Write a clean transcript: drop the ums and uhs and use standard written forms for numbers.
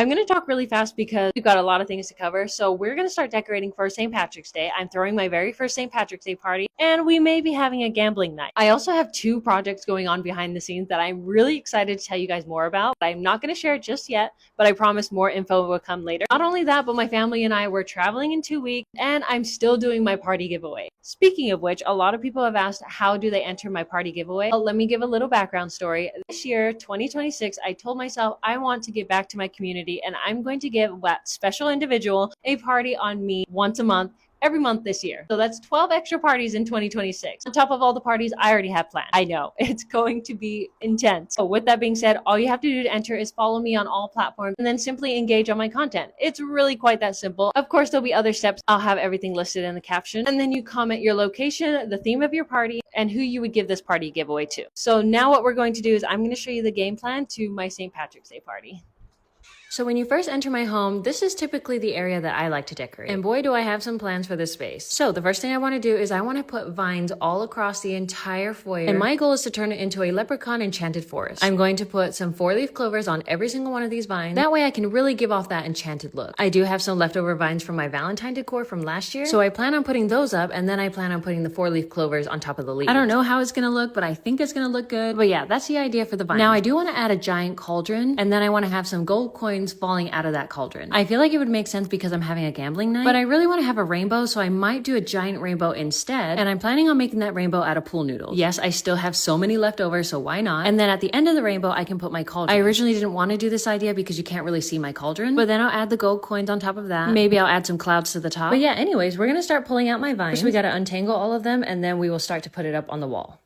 I'm going to talk really fast because we've got a lot of things to cover. So we're going to start decorating for St. Patrick's Day. I'm throwing my very first St. Patrick's Day party, and we may be having a gambling night. I also have two projects going on behind the scenes that I'm really excited to tell you guys more about. I'm not going to share it just yet, but I promise more info will come later. Not only that, but my family and I were traveling in 2 weeks, and I'm still doing my party giveaway. Speaking of which, a lot of people have asked, how do they enter my party giveaway? Well, let me give a little background story. This year, 2026, I told myself I want to give back to my community, and I'm going to give that special individual a party on me once a month, every month this year. So that's 12 extra parties in 2026. On top of all the parties I already have planned. I know it's going to be intense. So with that being said, all you have to do to enter is follow me on all platforms and then simply engage on my content. It's really quite that simple. Of course, there'll be other steps. I'll have everything listed in the caption. And then you comment your location, the theme of your party, and who you would give this party giveaway to. So now what we're going to do is I'm going to show you the game plan to my St. Patrick's Day party. So when you first enter my home, this is typically the area that I like to decorate. And boy, do I have some plans for this space. So the first thing I want to do is I want to put vines all across the entire foyer. And my goal is to turn it into a leprechaun enchanted forest. I'm going to put some 4-leaf clovers on every single one of these vines. That way I can really give off that enchanted look. I do have some leftover vines from my Valentine decor from last year. So I plan on putting those up, and then I plan on putting the 4-leaf clovers on top of the leaves. I don't know how it's going to look, but I think it's going to look good. But yeah, that's the idea for the vines. Now I do want to add a giant cauldron, and then I want to have some gold coins falling out of that cauldron. I feel like it would make sense because I'm having a gambling night, but I really want to have a rainbow, so I might do a giant rainbow instead, and I'm planning on making that rainbow out of pool noodles. Yes, I still have so many left over, so why not? And then at the end of the rainbow, I can put my cauldron. I originally didn't want to do this idea because you can't really see my cauldron, but then I'll add the gold coins on top of that. Maybe I'll add some clouds to the top. But yeah, anyways, we're gonna start pulling out my vines. First, we gotta untangle all of them, and then we will start to put it up on the wall.